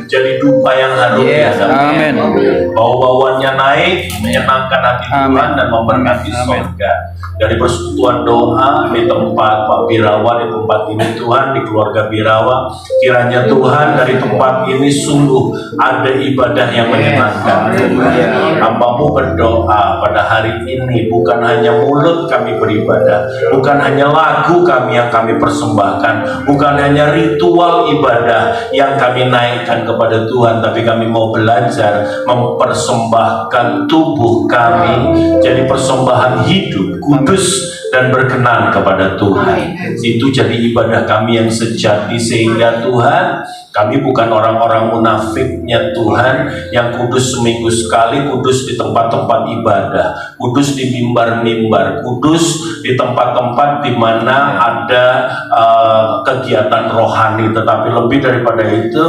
jadi dupa yang harum di hadapan. Bau-bauannya naik, menyenangkan hati Tuhan dan memberkati surga. Dari persekutuan doa di tempat Pak Birawa, di tempat ini Tuhan, di keluarga Birawa, kiranya Tuhan dari tempat ini sungguh ada ibadah yang menyenangkan Tuhan. Hambamu berdoa pada hari ini, bukan hanya mulut kami beribadah, bukan hanya lagu kami yang kami persembahkan, bukan hanya ritual ibadah yang kami naikkan kepada Tuhan, tapi kami mau belajar mempersembahkan tubuh kami jadi persembahan hidup, kudus dan berkenan kepada Tuhan. Itu jadi ibadah kami yang sejati, sehingga Tuhan, kami bukan orang-orang munafiknya Tuhan yang kudus seminggu sekali, kudus di tempat-tempat ibadah, kudus di mimbar-mimbar, kudus di tempat-tempat di mana ada kegiatan rohani. Tetapi lebih daripada itu,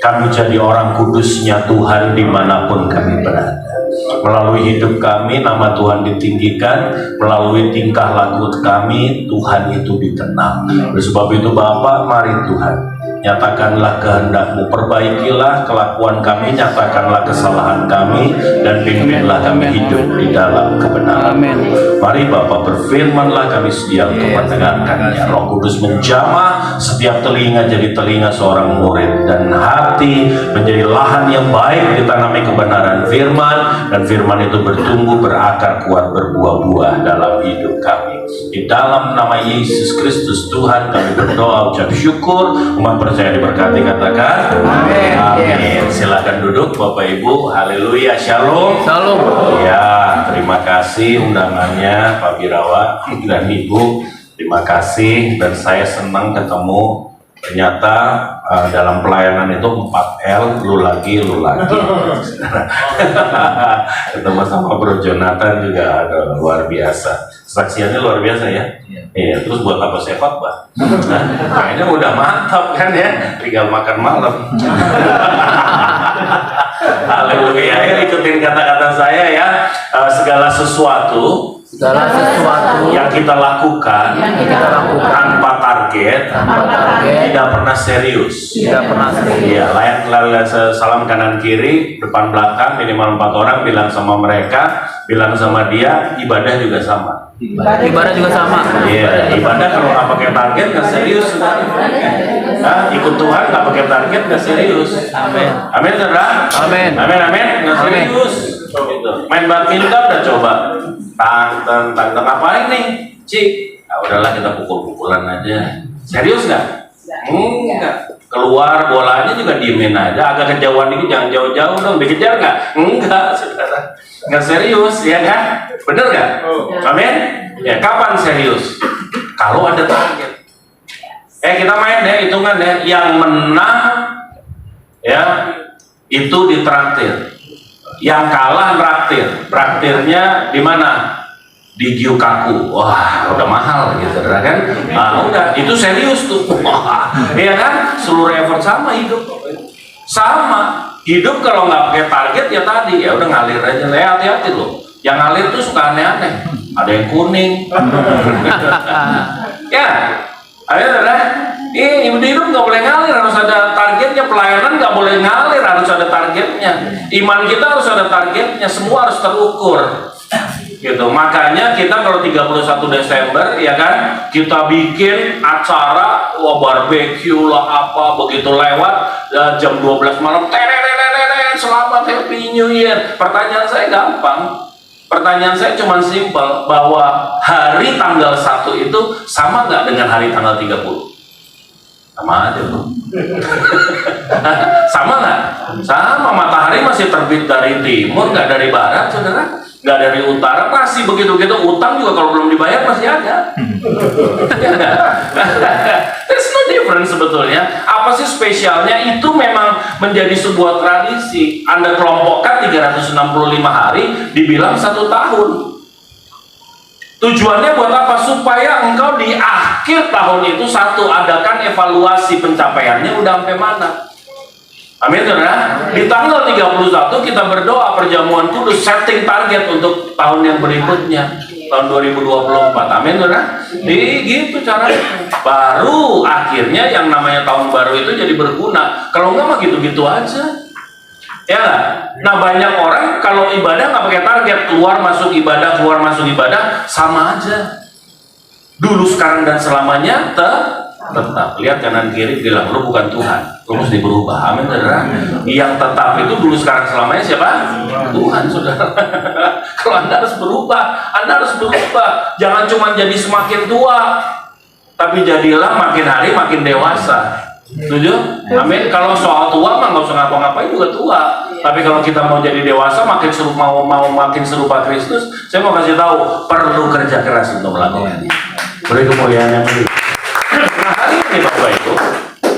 kami jadi orang kudusnya Tuhan dimanapun kami berada. Melalui hidup kami, nama Tuhan ditinggikan. Melalui tingkah laku kami, Tuhan itu dikenal. Oleh sebab itu Bapa, mari Tuhan, nyatakanlah kehendak-Mu, perbaikilah kelakuan kami, nyatakanlah kesalahan kami, dan pimpinlah kami hidup di dalam kebenaran. Mari Bapa, berfirmanlah, kami sedia untuk mendengarkannya. Roh Kudus menjamah setiap telinga jadi telinga seorang murid, dan hati menjadi lahan yang baik ditanami kebenaran firman, dan firman itu bertumbuh, berakar kuat, berbuah-buah dalam hidup kami. Di dalam nama Yesus Kristus Tuhan kami berdoa, ucap syukur. Umat percaya diberkati, katakan amin. Amin. Silakan duduk Bapak Ibu. Haleluya, shalom. Shalom. Ya, terima kasih undangannya Pak Birawa dan Ibu. Terima kasih, dan saya senang ketemu. Ternyata dalam pelayanan itu 4L, lu lagi. Ketemu sama Bro Jonathan juga ada luar biasa. Saksiannya luar biasa ya. Iya, terus buat apa saya khotbah? Kayaknya udah mantap kan ya, tinggal makan malam. Haleluya, ya, ikutin kata-kata saya ya. Segala sesuatu yang kita lakukan tanpa target, tidak pernah serius. Iya, layak salam kanan kiri, depan belakang, minimal 4 orang, bilang sama mereka, bilang sama dia, ibadah juga sama. Ibadah juga sama. Iya, ibadah kalau nggak pakai target nggak serius. Ikut Tuhan nggak pakai target nggak serius. Amin. Amin, saudara. Amin. Amin, amin. Nggak serius. Gitu. Main badminton udah coba. Tang, ngapain nih, Cik? Nah, udahlah kita pukul-pukulan aja. Serius nggak? Enggak. Keluar bolanya juga diemin aja. Agak kejauhan dikit, jangan jauh-jauh dong. Dikejar nggak? Enggak, saudara. Nggak serius, ya kan? Bener nggak? Amin. Ya, kapan serius? Kalau ada target. Kita main ya, hitungan ya. Yang menang ya itu ditraktir. Yang kalah traktir. Traktirnya di mana? Di Gyukaku. Wah, udah mahal gitu kan? Udah, itu serius tuh. Iya kan? Seluruh effort sama hidup. Sama. Hidup kalau nggak pakai target ya tadi, ya udah ngalir aja. Hati-hati loh. Yang ngalir tuh suka aneh-aneh. Ada yang kuning. Ya. Ayo, hidup nggak boleh ngalir, harus ada targetnya. Pelayanan nggak boleh ngalir, harus ada targetnya. Iman kita harus ada targetnya, semua harus terukur. Gitu. Makanya kita kalau 31 Desember ya kan, kita bikin acara barbecue lah apa, begitu lewat jam 12 malam, selamat Happy New Year. Pertanyaan saya gampang. Pertanyaan saya cuma simpel, bahwa hari tanggal 1 itu sama nggak dengan hari tanggal 30? Sama aja bro. Sama nggak? Sama, matahari masih terbit dari timur, nggak dari barat, saudara. Nggak dari utara, masih begitu-begitu. Utang juga kalau belum dibayar masih ada. There's no difference sebetulnya. Apa sih spesialnya? Itu memang menjadi sebuah tradisi. Anda kelompokkan 365 hari, dibilang 1 tahun. Tujuannya buat apa? Supaya engkau di akhir tahun itu adakan evaluasi pencapaiannya udah sampai mana. Amin, saudara. Di tanggal 31 kita berdoa perjamuan kudus, setting target untuk tahun yang berikutnya. tahun 2024. Amin, saudara. Gitu caranya. Baru akhirnya yang namanya tahun baru itu jadi berguna. Kalau enggak mah gitu-gitu aja. Ya nggak? Nah, banyak orang kalau ibadah nggak pakai target, keluar masuk ibadah, sama aja. Dulu, sekarang, dan selamanya tetap. Lihat kanan kiri, bilang lu bukan Tuhan, lu mesti berubah. Amin, saudara. Yang tetap itu dulu, sekarang, selamanya siapa? Tuhan, saudara. Kalau Anda harus berubah, jangan cuma jadi semakin tua, tapi jadilah makin hari makin dewasa. Setuju? Amin. Kalau soal tua mah nggak usah ngapa-ngapain juga tua. Tapi kalau kita mau jadi dewasa, makin makin serupa Kristus, saya mau kasih tahu, perlu kerja keras untuk melakukannya. Beri kemuliaan yang ini. Nah, hari ini Bapak Ibu,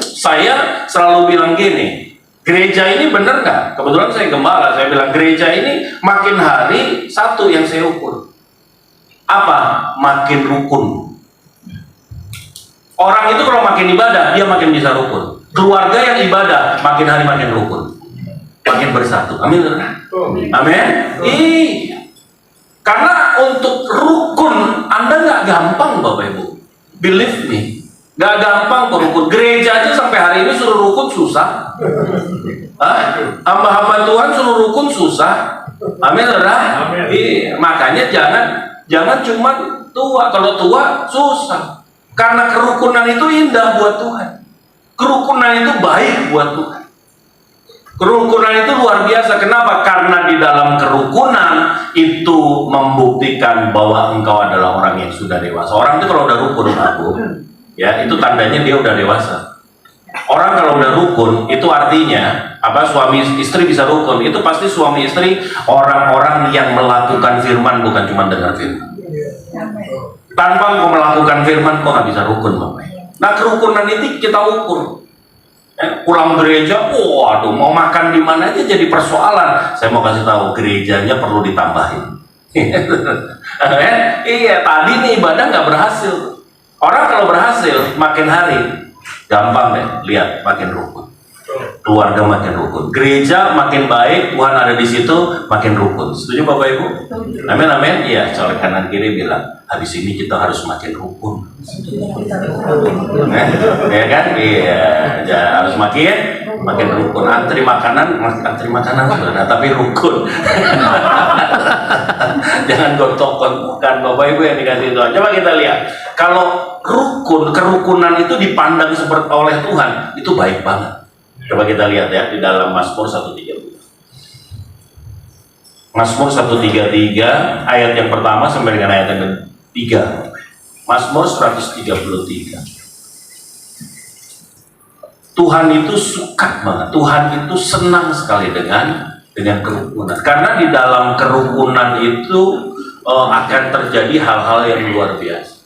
saya selalu bilang gini, gereja ini benar nggak? Kebetulan saya gembala, saya bilang gereja ini makin hari satu yang saya ukur. Apa? Makin rukun. Orang itu kalau makin ibadah, dia makin bisa rukun. Keluarga yang ibadah, makin hari makin rukun, makin bersatu. Amin. Amin. Iya. Karena untuk rukun, Anda nggak gampang, Bapak Ibu. Believe me, nggak gampang rukun. Gereja aja sampai hari ini suruh rukun susah. Hamba-hamba Tuhan suruh rukun susah. Amin, saudara. Iya. Makanya jangan cuma tua. Kalau tua susah. Karena kerukunan itu indah buat Tuhan. Kerukunan itu baik buat Tuhan. Kerukunan itu luar biasa. Kenapa? Karena di dalam kerukunan itu membuktikan bahwa engkau adalah orang yang sudah dewasa. Orang itu kalau udah rukun, ya itu tandanya dia udah dewasa. Orang kalau udah rukun itu artinya apa? Suami istri bisa rukun. Itu pasti suami istri orang-orang yang melakukan firman, bukan cuma dengar firman. Tanpa engkau melakukan firman, kau nggak bisa rukun, Bapak. Nah, kerukunan itu kita ukur. Pulang gereja, waduh, mau makan di mana aja jadi persoalan. Saya mau kasih tahu, gerejanya perlu ditambahin. Iya, tadi nih ibadah nggak berhasil. Orang kalau berhasil, makin hari gampang deh, lihat makin rukun. Keluarga makin rukun, gereja makin baik, Tuhan ada di situ, makin rukun. Setuju Bapak Ibu? Amin, amin. Iya, soal kanan kiri bilang, habis ini kita harus makin rukun. Ya kan? Iya, harus makin rukun. Antri makanan saudara, tapi rukun. Jangan gontok-gontokan, bukan Bapak Ibu yang dikasih Tuhan. Coba kita lihat, kalau kerukunan itu dipandang seperti oleh Tuhan, itu baik banget. Coba kita lihat ya di dalam Mazmur 133. Mazmur 133 ayat yang pertama sampai dengan ayat yang ketiga. Mazmur 133. Tuhan itu suka banget. Tuhan itu senang sekali dengan kerukunan. Karena di dalam kerukunan itu akan terjadi hal-hal yang luar biasa.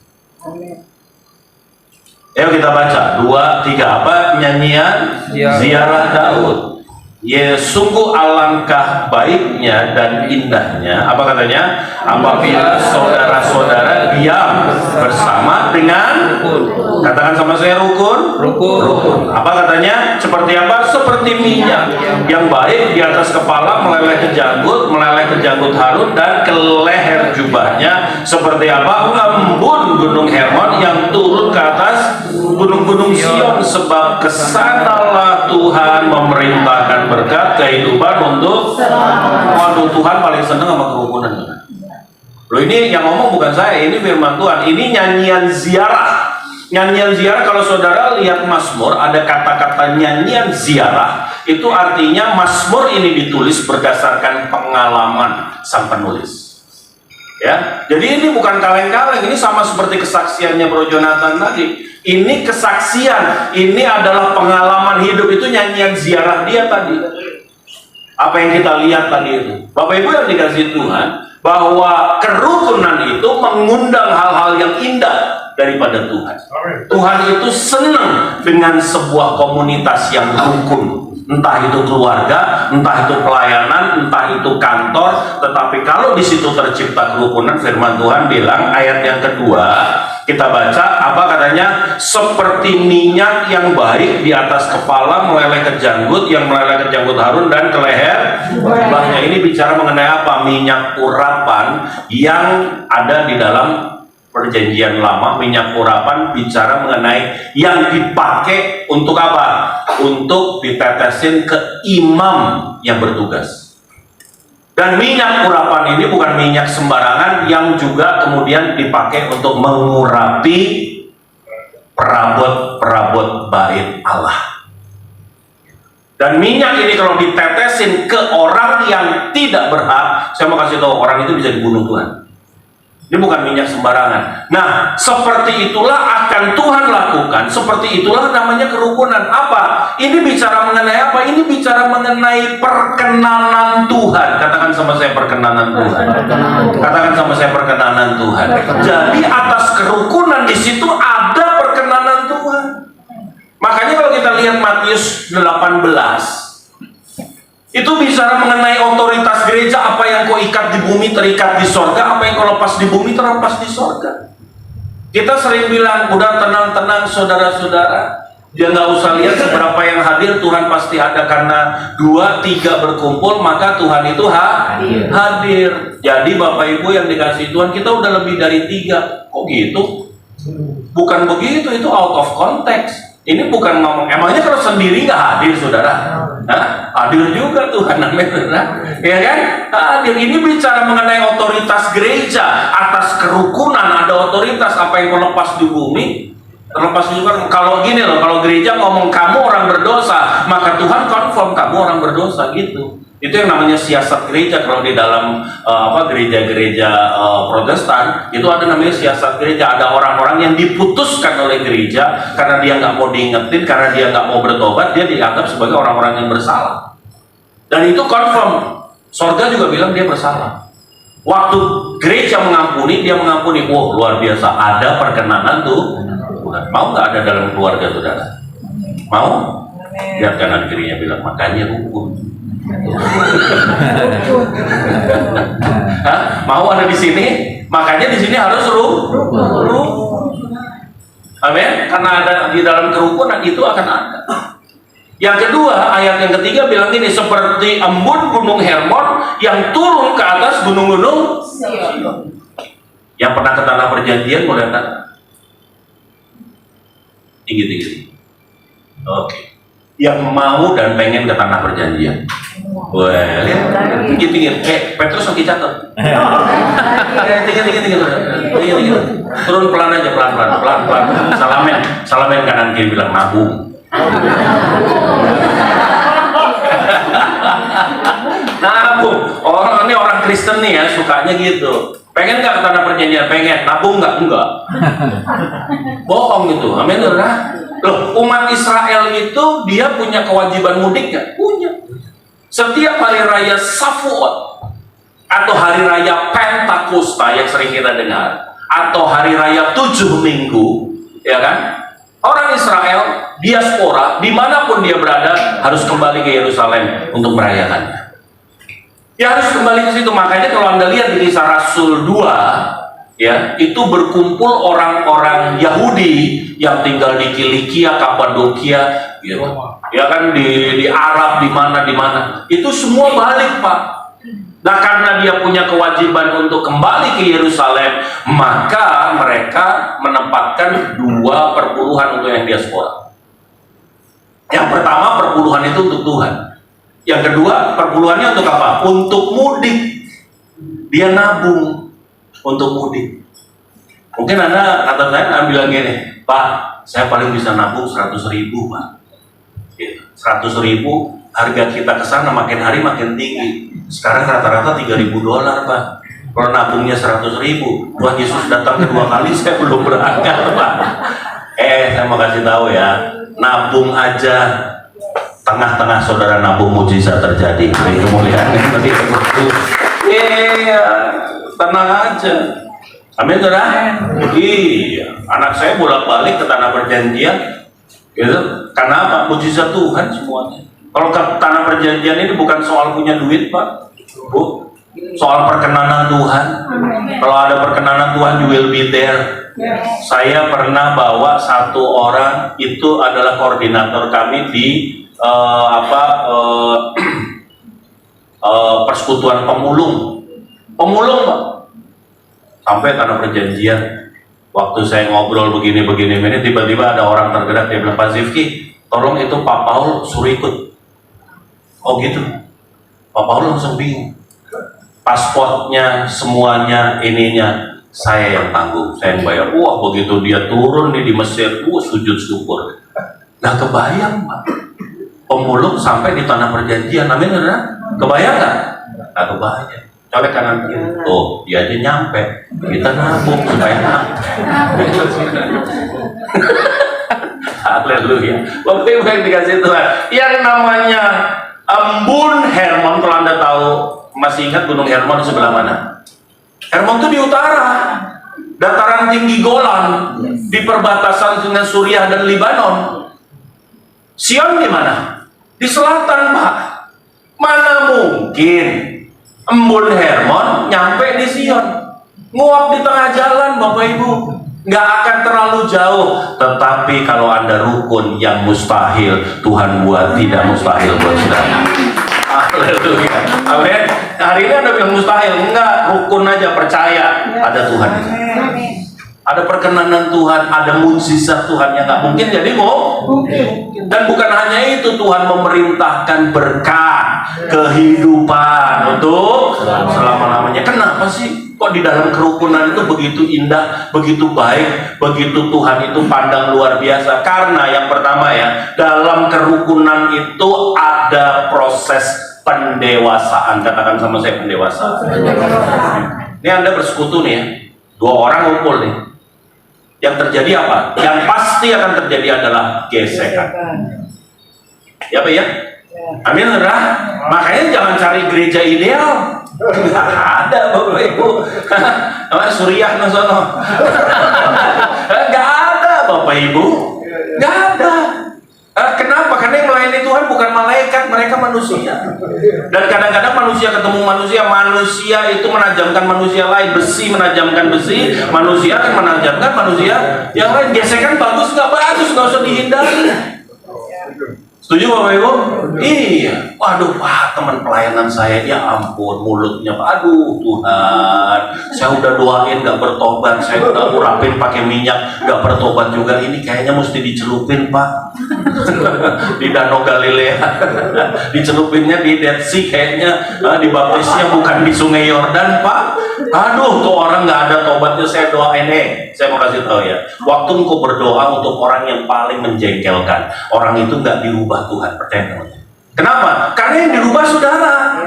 Ayo kita baca 2, 3 apa? Nyanyian ziarah Daud. Ya, sungguh alangkah baiknya dan indahnya. Apa katanya? Apabila saudara-saudara diam bersama dengan katakan sama saya rukun. Apa katanya? Seperti apa? Seperti minyak yang baik di atas kepala meleleh ke janggut Harun dan ke leher jubahnya. Seperti apa? Embun gunung Hermon yang turun ke atas gunung-gunung Sion, sebab kesanalah Tuhan memerintahkan berkat kehidupan untuk. Waduh, Tuhan paling senang sama kerukunan. Loh, ini yang ngomong bukan saya, ini firman Tuhan. Ini nyanyian ziarah. Nyanyian ziarah, kalau saudara lihat Mazmur, ada kata-kata nyanyian ziarah. Itu artinya Mazmur ini ditulis berdasarkan pengalaman sang penulis. Ya, jadi ini bukan kaleng-kaleng. Ini sama seperti kesaksiannya Bro Jonathan tadi. Ini kesaksian, ini adalah pengalaman hidup, itu nyanyian ziarah dia tadi. Apa yang kita lihat tadi itu, Bapak Ibu yang dikasih Tuhan, bahwa kerukunan itu mengundang hal-hal yang indah daripada Tuhan. Tuhan itu senang dengan sebuah komunitas yang rukun. Entah itu keluarga, entah itu pelayanan, entah itu kantor, tetapi kalau di situ tercipta kerukunan, firman Tuhan bilang ayat yang kedua, kita baca apa katanya, seperti minyak yang baik di atas kepala meleleh ke janggut, yang meleleh ke janggut Harun dan ke leher jubahnya. Ini bicara mengenai apa? Minyak urapan yang ada di dalam perjanjian lama. Minyak urapan bicara mengenai yang dipakai untuk apa? Untuk ditetesin ke imam yang bertugas. Dan minyak urapan ini bukan minyak sembarangan yang juga kemudian dipakai untuk mengurapi perabot-perabot bait Allah. Dan minyak ini kalau ditetesin ke orang yang tidak berhak, saya mau kasih tahu, orang itu bisa dibunuh Tuhan. Ini bukan minyak sembarangan. Nah, seperti itulah akan Tuhan lakukan. Seperti itulah namanya kerukunan. Apa? Ini bicara mengenai apa? Ini bicara mengenai perkenanan Tuhan. Katakan sama saya, perkenanan Tuhan. Katakan sama saya, perkenanan Tuhan. Jadi atas kerukunan di situ ada perkenanan Tuhan. Makanya kalau kita lihat Matius 18, itu bicara mengenai otoritas gereja. Apa yang kau ikat di bumi terikat di sorga, apa yang kau lepas di bumi terlepas di sorga. Kita sering bilang, udah tenang-tenang saudara-saudara, dia nggak usah lihat seberapa yang hadir, Tuhan pasti ada. Karena 2, 3 berkumpul, maka Tuhan itu hadir. Jadi Bapak Ibu yang dikasih Tuhan, kita udah lebih dari 3. Kok gitu? Bukan begitu, itu out of context. Ini bukan ngomong, emangnya kalau sendiri nggak hadir saudara? Hadir juga Tuhan, amin, ya kan? Hadir. Ini bicara mengenai otoritas gereja, atas kerukunan ada otoritas. Apa yang kau lepas di bumi terlepas juga. Kalau gini loh, kalau gereja ngomong kamu orang berdosa, maka Tuhan confirm kamu orang berdosa gitu. Itu yang namanya siasat gereja. Kalau di dalam gereja-gereja Protestan itu ada namanya siasat gereja. Ada orang-orang yang diputuskan oleh gereja karena dia nggak mau diingetin, karena dia nggak mau bertobat, dia dianggap sebagai orang-orang yang bersalah. Dan itu confirm. Sorga juga bilang dia bersalah. Waktu gereja mengampuni, dia mengampuni. Wow, luar biasa. Ada perkenanan tuh. Mau nggak ada dalam keluarga saudara? Mau? Lihat kanan kirinya, bilang makanya hukum. Mau ada di sini, makanya di sini harus amin. Karena ada di dalam kerukunan itu akan ada. Yang kedua, ayat yang ketiga bilang ini, seperti embun gunung Hermon yang turun ke atas gunung-gunung Sion. Yang pernah ke tanah perjanjian boleh lihat tinggi-tinggi. Oke. Yang mau dan pengen ke tanah perjanjian. Wah, lihat tinggi-tinggi. Petrus lagi catat. Tinggi-tinggi. Turun pelan aja, pelan. Salamin kanan kiri, bilang nabung. Nabung. Ini orang Kristen nih ya, sukanya gitu. Pengen nggak ke tanah perjanjian? Pengen. Nabung nggak? Enggak. Bohong gitu. Amin. Loh, umat Israel itu dia punya kewajiban mudik nggak? Punya. Setiap hari raya Shavuot atau hari raya Pentakosta yang sering kita dengar, atau hari raya 7 minggu, ya kan? Orang Israel diaspora dimanapun dia berada harus kembali ke Yerusalem untuk merayakannya. Ya harus kembali ke situ. Makanya kalau Anda lihat di Kisah Rasul 2, ya, itu berkumpul orang-orang Yahudi yang tinggal di Kilikia, Kapadokia, gitu. Ya kan, di Arab, di mana, itu semua balik, Pak. Nah, karena dia punya kewajiban untuk kembali ke Yerusalem, maka mereka menempatkan 2 perpuluhan untuk yang diaspora. Yang pertama, perpuluhan itu untuk Tuhan. Yang kedua, perpuluhannya untuk apa? Untuk mudik. Dia nabung untuk mudik. Mungkin Anda, kata saya, bilang gini, Pak, saya paling bisa nabung 100.000, Pak. 100.000, harga kita ke sana makin hari makin tinggi. Sekarang rata-rata $3.000, Pak. Kalau nabungnya 100.000, Tuhan Yesus datang kedua kali, saya belum berangkat, Pak. Saya mau kasih tahu ya, nabung aja, tengah-tengah saudara nabung, mujizat terjadi. Kemuliaan seperti itu. Tenang aja. Amin, saudara. Iya, anak saya bolak-balik ke tanah perjanjian. Gitu. Karena apa? Mujizat Tuhan semuanya. Kalau ke tanah perjanjian ini bukan soal punya duit, Pak. Bu, Soal perkenanan Tuhan, kalau ada perkenanan Tuhan, you will be there. Saya pernah bawa satu orang, itu adalah koordinator kami di persekutuan pemulung, Pak. Sampai tanah perjanjian. Waktu saya ngobrol begini, tiba-tiba ada orang tergerak, dia bilang, Pak Zifki, tolong itu Pak Paul suruh ikut. Oh gitu. Pak Paul langsung bingung. Pasportnya, semuanya, ininya, saya yang tanggung, saya yang bayar. Wah, begitu dia turun nih di Mesir, sujud syukur. Nah, kebayang Pak, pemulung sampai di tanah perjanjian, amin, kebayang nggak? Nggak kebayang. Colek kanan kiri, tuh dia aja nyampe, kita nabung supaya haleluya. Bapak Ibu yang dikasih Tuhan, yang namanya Embun Hermon, kalau Anda tahu, masih ingat Gunung Hermon di sebelah mana? Hermon itu di utara, dataran tinggi Golan, di perbatasan dengan Suriah dan Lebanon. Sion di mana? Di selatan, Pak. Mana mungkin Embun Hermon nyampe di Sion? Nguap di tengah jalan, Bapak Ibu. Nggak akan terlalu jauh. Tetapi kalau Anda rukun, yang mustahil Tuhan buat tidak mustahil buat saudara. Haleluya. Amin. Hari ini Anda bilang mustahil, enggak, rukun aja, percaya ada Tuhan. Ada perkenanan Tuhan, ada mukjizat Tuhan yang nggak mungkin jadi mungkin. Dan bukan hanya itu, Tuhan memerintahkan berkat, kehidupan untuk selama-lamanya. Kenapa sih? Kok di dalam kerukunan itu begitu indah, begitu baik, begitu Tuhan itu pandang luar biasa? Karena yang pertama ya, dalam kerukunan itu ada proses pendewasaan. Katakan sama saya, pendewasaan. Ini Anda bersekutu nih ya, 2 orang ngumpul nih. Yang terjadi apa? Yang pasti akan terjadi adalah gesekan. Ya Pak ya? Amin, saudara. Makanya jangan cari gereja ideal. Nggak ada Bapak Ibu. Suriah nasono. Nggak ada Bapak Ibu. Nggak ada. Kenapa? Karena yang melayani Tuhan bukan malaikat, mereka manusia. Dan kadang-kadang manusia ketemu manusia, manusia itu menajamkan manusia lain, besi menajamkan besi, manusia akan menajamkan manusia yang lain. Gesekan bagus nggak bagus, nggak usah dihindari. Setuju Bapak Ibu? Iya. Waduh Pak, teman pelayanan saya, ya ampun, mulutnya Pak, aduh Tuhan, saya udah doain gak bertobat, saya udah urapin pakai minyak gak bertobat juga. Ini kayaknya mesti dicelupin Pak. Di Danau Galilea. Dicelupinnya di Dead Sea kayaknya, dibaptisnya bukan di Sungai Yordan Pak. Aduh, tuh orang gak ada tobatnya. Saya doain saya mau kasih tahu ya, waktu engkau berdoa untuk orang yang paling menjengkelkan, orang itu gak dirubah Tuhan, percaya. Kenapa? Karena yang dirubah saudara.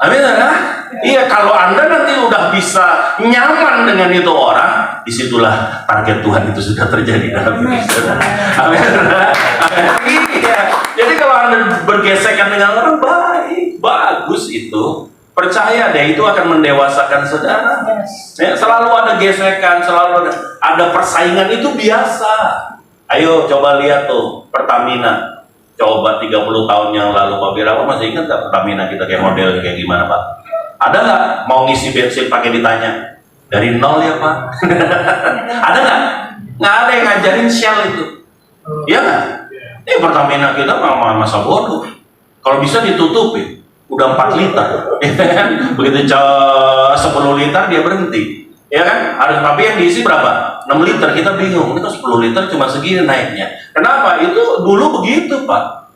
Amin, saudara. Iya, kalau Anda nanti udah bisa nyaman dengan itu orang, disitulah target Tuhan itu sudah terjadi dalam diri saudara. Amin, saudara. Iya. Jadi kalau Anda bergesekan dengan orang baik, bagus itu. Percaya deh, itu akan mendewasakan saudara. Ya, selalu ada gesekan, selalu ada persaingan, itu biasa. Ayo coba lihat tuh Pertamina. Coba 30 tahun yang lalu, Pak Birawa masih ingat nggak Pertamina kita kayak model kayak gimana Pak? Ada nggak mau ngisi bensin pakai ditanya? Dari nol ya Pak? Ada nggak? Nggak ada yang ngajarin Shell itu. Iya nggak? Pertamina kita masa bodoh. Kalau bisa ditutupi, udah 4 liter. Begitu 10 liter dia berhenti. Ya kan? Tapi yang diisi berapa? 6 liter, kita bingung. Ini kan 10 liter cuma segini naiknya. Kenapa? Itu dulu begitu Pak.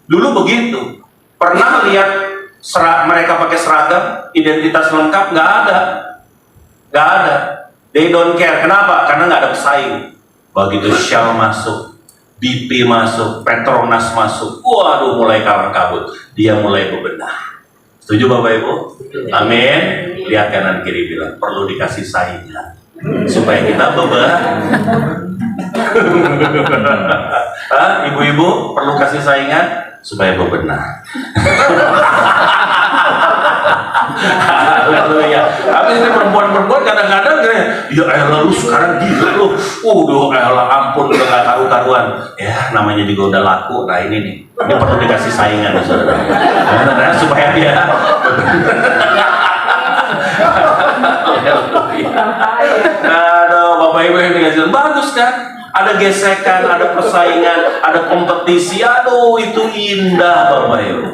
Dulu begitu. Pernah lihat mereka pakai seragam, identitas lengkap? Nggak ada. Nggak ada. They don't care. Kenapa? Karena nggak ada pesaing. Begitu Shell masuk, BP masuk, Petronas masuk, waduh mulai kalang kabut. Dia mulai bebenah. Setuju Bapak Ibu? Amin. Lihat kanan kiri, bilang perlu dikasih saingan supaya kita bebenah. Ibu-ibu perlu kasih saingan supaya bebenah. Haleluya. Tapi ini perempuan-perempuan kadang-kadang ya elah lu sekarang gila lu. Elah ampun, udah gak karu-karuan. Ya namanya juga udah laku. Nah ini nih, ini perlu dikasih saingan saudara. Supaya dia Aduh, Bapak Ibu yang dikasih bagus kan? Ada gesekan, ada persaingan, ada kompetisi. Aduh, itu indah Bapak Ibu.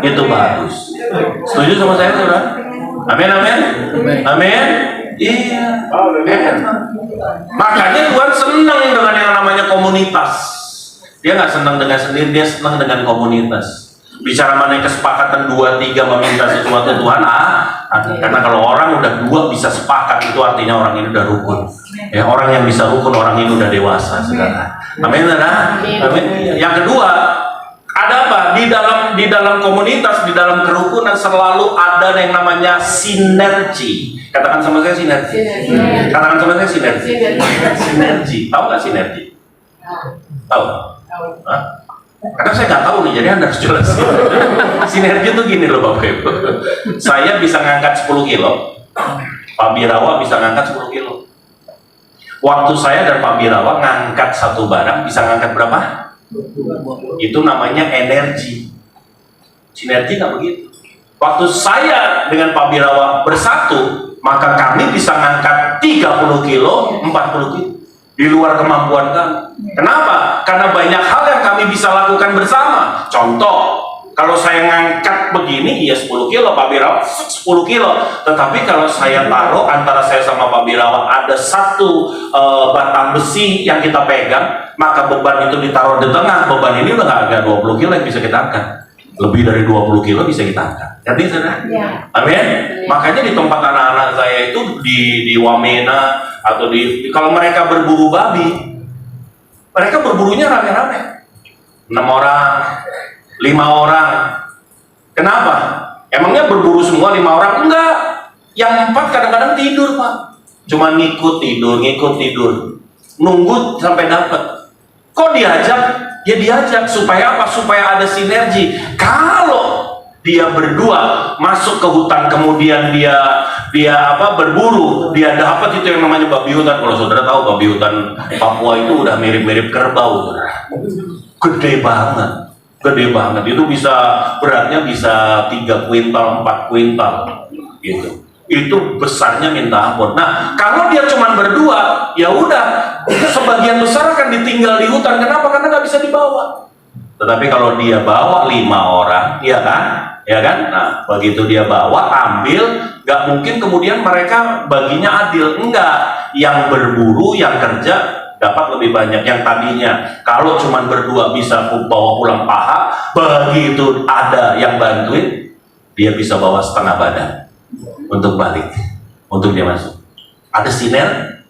Itu bagus. Setuju sama saya, saudara? Amin, amin. Amin. Iya. Makanya Tuhan senang dengan yang namanya komunitas. Dia nggak senang dengan sendiri, dia senang dengan komunitas. Bicara mengenai kesepakatan 2-3 meminta sesuatu Tuhan, karena kalau orang udah 2 bisa sepakat, itu artinya orang ini udah rukun. Ya, orang yang bisa rukun, orang ini udah dewasa, saudara. Amin, saudara. Amin. Yang kedua, ada apa? Di dalam komunitas, di dalam kerukunan selalu ada yang namanya sinergi. Katakan sama saya sinergi. Katakan sama saya sinergi. Sinergi. Tahu nggak sinergi? Tahu? Hah? Karena saya nggak tahu nih, jadi Anda harus jelasin. Sinergi itu gini loh Bapak Ibu. Saya bisa ngangkat 10 kilo, Pak Birawa bisa ngangkat 10 kilo. Waktu saya dan Pak Birawa ngangkat satu barang bisa ngangkat berapa? Itu namanya energi. Sinergi nggak begitu. Waktu saya dengan Pak Birawa bersatu, maka kami bisa ngangkat 30 kilo, 40 kilo. Di luar kemampuan kami. Kenapa? Karena banyak hal yang kami bisa lakukan bersama. Contoh, kalau saya ngangkat begini, iya 10 kilo, Pak Birawa 10 kilo. Tetapi kalau saya taruh antara saya sama Pak Birawa ada satu batang besi yang kita pegang, maka beban itu ditaruh di tengah. Beban ini udah nggak ada 20 kilo yang bisa kita angkat. Lebih dari 20 kilo bisa kita angkat. Jadi saudara, amin. Makanya di tempat anak-anak saya itu di Wamena atau kalau mereka berburu babi, mereka berburunya rame-rame, 6 orang, 5 orang. Kenapa? Emangnya berburu semua 5 orang? Enggak. Yang 4 kadang-kadang tidur Pak. Cuma ngikut tidur, nunggu sampai dapat. Kok diajak? Ya diajak supaya apa? Supaya ada sinergi. Kalau dia berdua masuk ke hutan, kemudian dia berburu, dia dapat itu yang namanya babi hutan. Kalau saudara tahu babi hutan Papua itu udah mirip-mirip kerbau, saudara. Gede banget. Itu bisa beratnya bisa 3 kuintal, 4 kuintal, gitu. Itu besarnya minta ampun. Nah, kalau dia cuma berdua, ya udah, sebagian besar akan ditinggal di hutan. Kenapa? Karena nggak bisa dibawa. Tetapi kalau dia bawa 5 orang, ya kan? Nah, begitu dia bawa, ambil, nggak mungkin kemudian mereka baginya adil. Enggak. Yang berburu, yang kerja dapat lebih banyak. Yang tadinya kalau cuma berdua bisa bawa pulang paha, begitu ada yang bantuin, dia bisa bawa setengah badan untuk balik, untuk dia masuk. Ada sinergi.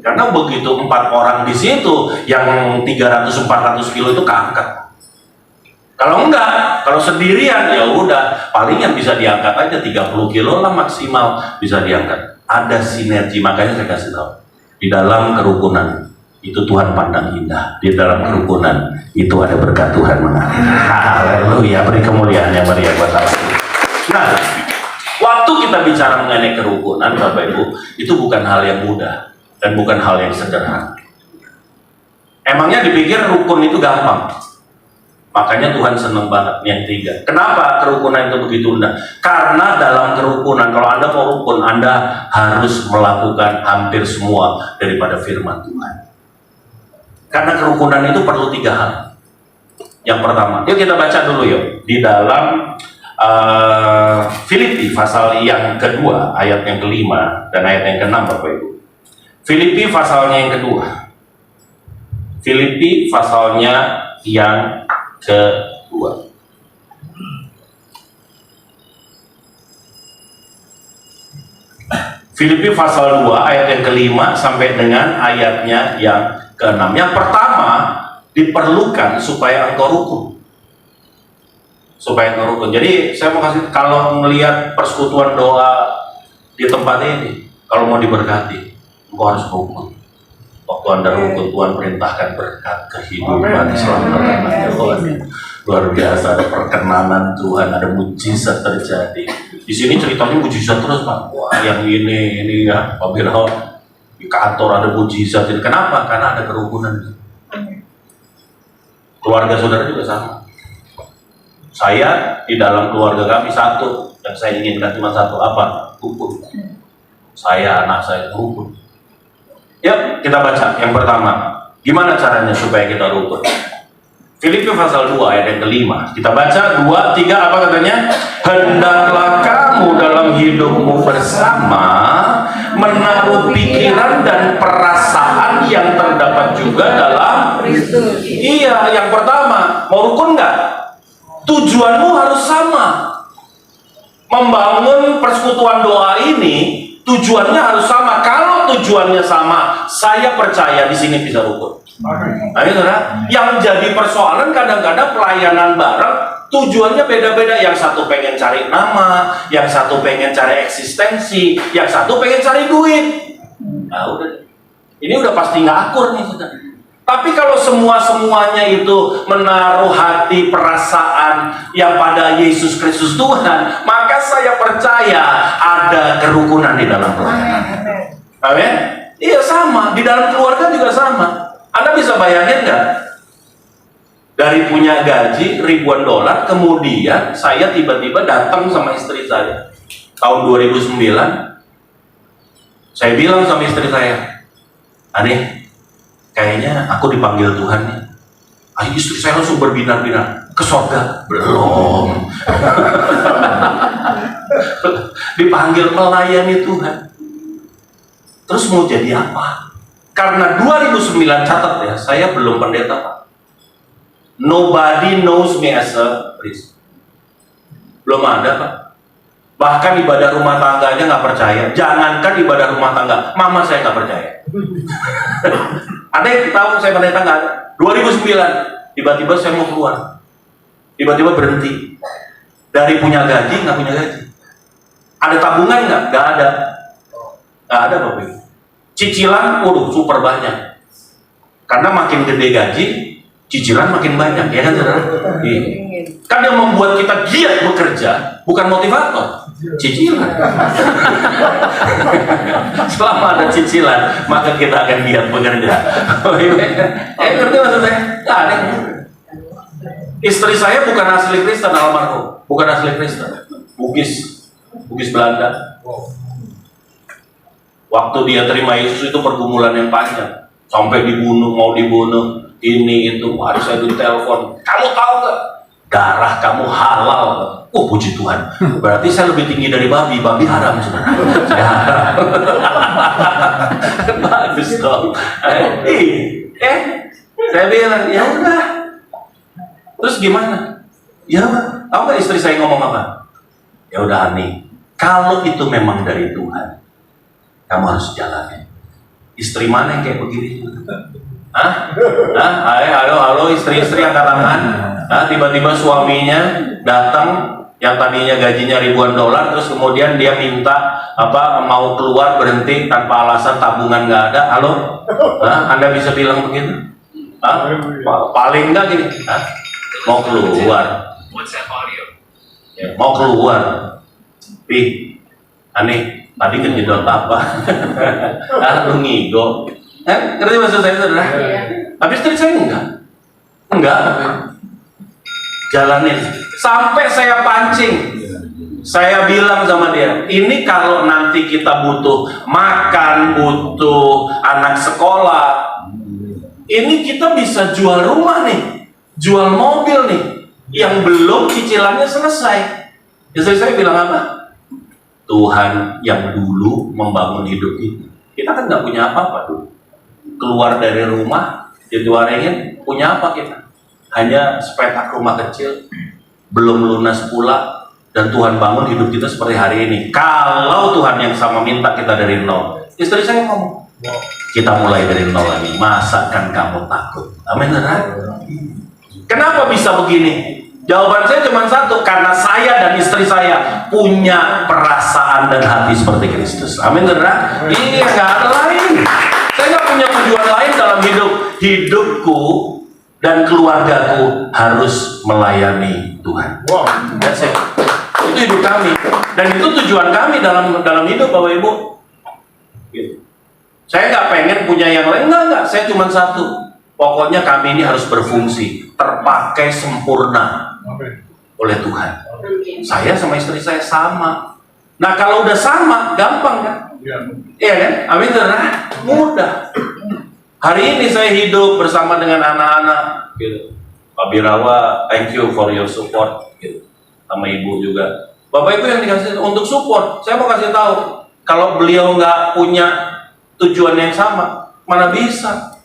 Karena begitu 4 orang di situ, yang 300-400 kilo itu keangkat. Kalau enggak, kalau sendirian ya udah, paling yang bisa diangkat aja 30 kilo lah maksimal bisa diangkat. Ada sinergi, makanya saya kasih tahu. Di dalam kerukunan itu Tuhan pandang indah. Di dalam kerukunan itu ada berkat Tuhan mengalir. Haleluya, beri kemuliaan yang meriah buat Allah. Nah, waktu kita bicara mengenai kerukunan, Bapak Ibu, itu bukan hal yang mudah dan bukan hal yang sederhana. Emangnya dipikir rukun itu gampang? Makanya Tuhan senang banget yang 3. Kenapa kerukunan itu begitu indah? Karena dalam kerukunan, kalau Anda mau rukun, Anda harus melakukan hampir semua daripada firman Tuhan. Karena kerukunan itu perlu 3 hal. Yang pertama, yuk kita baca dulu yuk. Di dalam Filipi pasal yang kedua, ayat yang kelima dan ayat yang keenam, Bapak Ibu. Filipi pasalnya yang kedua. Filipi pasalnya yang kedua. Filipi pasal 2 ayat yang kelima sampai dengan ayatnya yang keenam. Yang pertama, diperlukan supaya engkau rukun. Supaya engkau rukun. Jadi saya mau kasih, kalau melihat persekutuan doa di tempat ini, kalau mau diberkati, engkau harus rukun. Waktu Anda rukun, Tuhan perintahkan berkat kehidupan selama-lamanya. Luar biasa, ada perkenanan Tuhan, ada mujizat terjadi. Di sini ceritanya mujizat terus, Pak. Wah, yang ini ya, Pak Birawa di kantor ada mujizat. Kenapa? Karena ada kerukunan. Keluarga saudara juga sama. Saya di dalam keluarga kami satu, yang saya inginkan cuma satu, apa? Rukun. Saya, anak saya rukun. Yuk, kita baca yang pertama. Gimana caranya supaya kita rukun? Filipi pasal 2 ayat yang kelima. Kita baca 2, 3, apa katanya? Hendaklah kamu dalam hidupmu bersama menaruh pikiran dan perasaan yang terdapat juga dalam Kristus. Iya, yang pertama, mau rukun nggak? Tujuanmu harus sama. Membangun persekutuan doa ini tujuannya harus sama. Kalau tujuannya sama, saya percaya di sini bisa rukun. Nah, yang jadi persoalan kadang-kadang pelayanan bareng tujuannya beda-beda. Yang satu pengen cari nama, yang satu pengen cari eksistensi, yang satu pengen cari duit. Nah, udah. Ini udah pasti nggak akur nih, saudara. Tapi kalau semuanya itu menaruh hati perasaan yang pada Yesus Kristus Tuhan, maka saya percaya ada kerukunan di dalam pelayanan. Amin? Iya, sama. Di dalam keluarga juga sama. Anda bisa bayangin nggak? Dari punya gaji ribuan dolar, kemudian saya tiba-tiba datang sama istri saya. Tahun 2009, saya bilang sama istri saya, "Ani, kayaknya aku dipanggil Tuhan nih." Ayo, istri saya langsung berbinar-binar, "Ke sorga?" Belum. Dipanggil melayani Tuhan. Terus mau jadi apa? Karena 2009, catat ya, saya belum pendeta, Pak. Nobody knows me as a priest. Belum ada, Pak. Bahkan ibadah rumah tangga aja nggak percaya. Jangankan ibadah rumah tangga, mama saya nggak percaya. Ada yang tahu saya pendeta nggak ada? 2009, tiba-tiba saya mau keluar. Tiba-tiba berhenti. Dari punya gaji, nggak punya gaji. Ada tabungan nggak? Nggak ada. Nggak ada, Bapak Ibu. Cicilan, waduh, super banyak. Karena makin gede gaji, cicilan makin banyak, ya kan, saudara? Kan yang membuat kita giat bekerja bukan motivator, cicilan. Selama ada cicilan, maka kita akan giat bekerja. Ngerti maksud saya? Nah, istri saya bukan asli Kristen, almarhum, bukan asli Kristen, Bugis Belanda. Waktu dia terima Yesus itu pergumulan yang panjang, sampai dibunuh, mau dibunuh, ini itu. Hari saya ditelepon, "Kamu tahu nggak? Darah kamu halal." Oh, puji Tuhan. Berarti saya lebih tinggi dari babi. Babi haram, saudara. Saya haram. Bagus dong. Saya bilang, ya udah. Terus gimana? Ya, tahu nggak istri saya ngomong apa? Ya udah, Ani, kalau itu memang dari Tuhan, kamu harus jalanin. Istri mana yang kayak begini? Halo, istri-istri angkat tangan. Tiba-tiba suaminya datang yang tadinya gajinya ribuan dolar, terus kemudian dia minta mau keluar, berhenti tanpa alasan, tabungan nggak ada. Halo, Anda bisa bilang begitu? Paling nggak gini, mau keluar, mau keluar, Ani, tadi kejedot apa? Lu ngigo. Ngerti maksud saya, saudara? Tapi istri saya enggak. Jalanin. Sampai saya pancing. Saya bilang sama dia, ini kalau nanti kita butuh makan, butuh anak sekolah, ini kita bisa jual rumah nih, jual mobil nih, yang belum cicilannya selesai. Istri saya bilang apa? Tuhan yang dulu membangun hidup kita. Kita kan nggak punya apa-apa dulu. Keluar dari rumah, dituaringin, punya apa kita? Hanya sepetak rumah kecil, belum lunas pula, dan Tuhan bangun hidup kita seperti hari ini. Kalau Tuhan yang sama minta kita dari nol, istri saya ngomong, kita mulai dari nol lagi. Masa kan kamu takut? Amin, saudara? Kenapa bisa begini? Jawaban saya cuma satu, karena saya dan istri saya punya perasaan dan hati seperti Kristus. Amin, saudara? Iya, nggak ada lain. Saya nggak punya tujuan lain dalam hidup. Hidupku dan keluargaku harus melayani Tuhan. That's it. Itu hidup kami. Dan itu tujuan kami dalam hidup, Bapak Ibu. Gitu. Saya nggak pengen punya yang lain, enggak. Saya cuma satu. Pokoknya kami ini harus berfungsi, terpakai sempurna oleh Tuhan. Saya sama istri saya sama. Nah, kalau udah sama, gampang kan? Iya kan? Amin saudara. Mudah. Hari ini saya hidup bersama dengan anak-anak gitu. Pak Birawa, thank you for your support gitu. Sama ibu juga. Bapak Ibu yang dikasih untuk support, saya mau kasih tahu, kalau beliau nggak punya tujuan yang sama, mana bisa?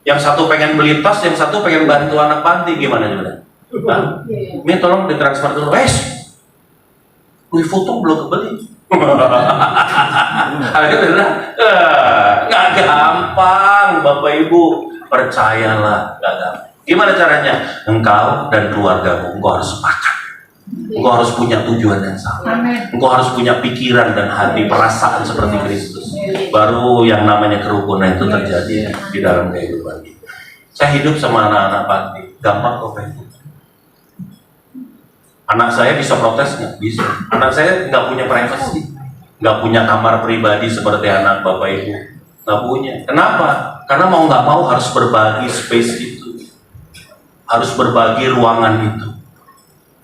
Yang satu pengen beli tas, yang satu pengen bantu anak panti, gimana juga? Nah, ini tolong ditransfer dulu, Louis Vuitton belum kebeli. Nggak gampang, Bapak Ibu, percayalah, nggak gampang. Gimana caranya? Engkau dan keluargamu, engkau harus sepakat. Engkau harus punya tujuan yang sama. Engkau harus punya pikiran dan hati, perasaan seperti Kristus. Baru yang namanya kerukunan itu terjadi di dalam kehidupan kita. Saya hidup sama anak-anak panti, gampang kok Pak. Anak saya bisa protes nggak? Bisa. Anak saya nggak punya privasi, nggak punya kamar pribadi seperti anak Bapak Ibu. Nggak punya. Kenapa? Karena mau nggak mau harus berbagi space itu, harus berbagi ruangan itu.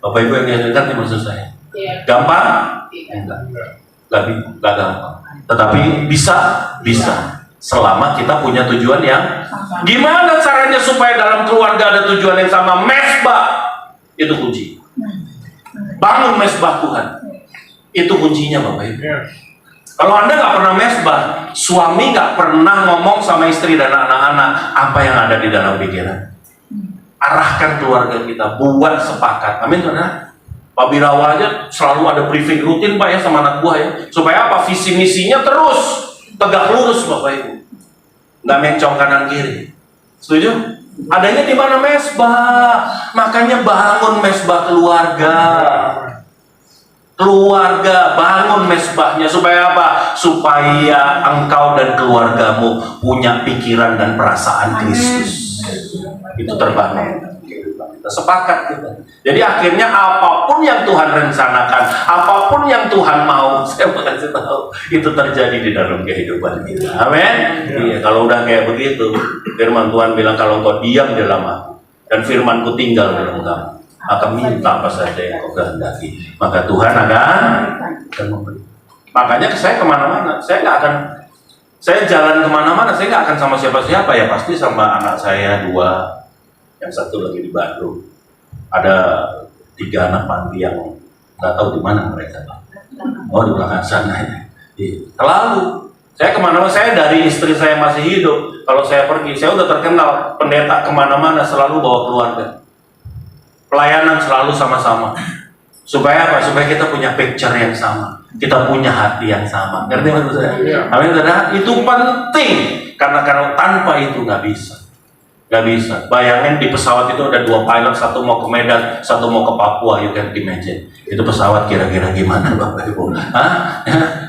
Bapak Ibu yang ngerti maksud saya? Gampang? Nggak gampang. Tetapi bisa. Selama kita punya tujuan yang gimana caranya supaya dalam keluarga ada tujuan yang sama? Mesbah itu kunci. Bangun mesbah Tuhan. Itu kuncinya Bapak Ibu. Kalau Anda nggak pernah mesbah, suami nggak pernah ngomong sama istri dan anak-anak apa yang ada di dalam pikiran. Arahkan keluarga kita, buat sepakat. Amin saudara. Pak Birawa aja selalu ada briefing rutin Pak ya sama anak buah ya. Supaya apa? Visi misinya terus tegak lurus Bapak Ibu. Nggak mencong kanan kiri. Setuju? Adanya di mana mesbah. Makanya bangun mesbah keluarga. Keluarga, bangun mesbahnya. Supaya apa? Supaya engkau dan keluargamu punya pikiran dan perasaan Kristus. Itu terbangun. Kita sepakat kita. Jadi akhirnya apapun yang Tuhan rencanakan, apapun yang Tuhan mau, saya mau kasih tahu, itu terjadi di dalam kehidupan kita. Amin. Iya, kalau udah kayak begitu, firman Tuhan bilang kalau engkau diam di dalam aku dan firmanku tinggal dalam kamu, maka minta apa saja yang kau kehendaki, maka Tuhan akan memberi. Makanya saya kemana-mana, saya jalan kemana-mana, saya nggak akan sama siapa-siapa ya, pasti sama anak saya 2. Yang satu lagi di Bandung, ada 3 anak panti yang nggak tahu di mana mereka. Oh di belakang sana ya. Selalu saya kemana-mana, saya dari istri saya masih hidup, kalau saya pergi, saya udah terkenal pendeta kemana-mana selalu bawa keluarga. Pelayanan selalu sama-sama. Supaya apa? Supaya kita punya picture yang sama, kita punya hati yang sama. Ngerti maksud saya? Amin. Itu penting karena tanpa itu nggak bisa. Gak bisa. Bayangin di pesawat itu ada 2 pilot, satu mau ke Medan, satu mau ke Papua. You can imagine. Itu pesawat kira-kira gimana Bapak Ibu?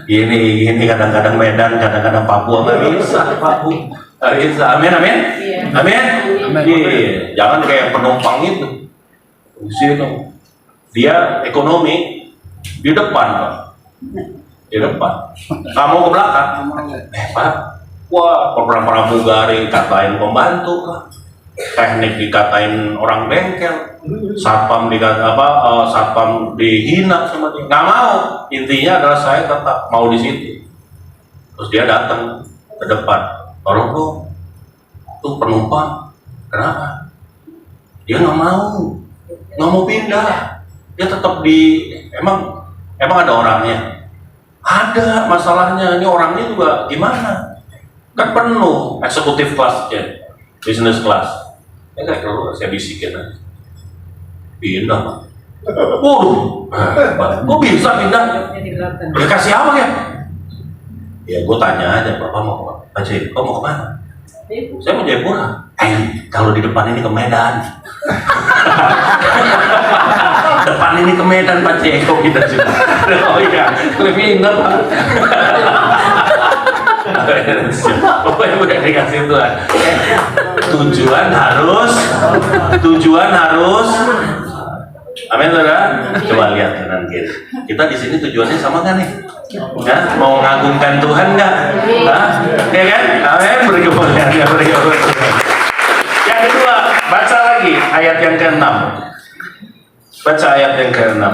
Gini kadang-kadang Medan, kadang-kadang Papua. Gak bisa Papua. Gak bisa. Amin. Amin. Iya. Jangan kayak penumpang itu. Situ. Dia ekonomi di depan Pak. Di depan. Kamu ke belakang. Pak. Wah, pramugari katain pembantu lah, teknik dikatain orang bengkel, satpam satpam dihina sama dia. Nggak mau. Intinya adalah saya tetap mau di situ. Terus dia datang ke depan, tolong dong, tuh penumpang, kenapa? Dia nggak mau pindah. Dia tetap emang ada orangnya. Ada masalahnya. Ini orangnya juga gimana? Kan penuh eksekutif kelasnya, business class. Ya kayak kalau saya bisikin aja, pindah Pak. Kok bisa pindah? Ya kasih apa ya? Ya gue tanya aja, Bapak mau kemana? Pak Cik, kau mau kemana? Saya mau Jayapura. Kalau di depan ini ke Medan. Depan ini ke Medan Pak Cik, kok kita juga. Oh iya, lebih ingat Pak. Bapak Ibu yang dikasih Tuhan. Tujuan harus. Amin saudara. Coba lihat kanan kiri. Kita di sini tujuannya sama kan nih? Ya, mau mengagungkan Tuhan nggak? Ya kan? Amin. Beri kemuliaan. Yang kedua, baca lagi ayat yang ke-6. Baca ayat yang ke-6.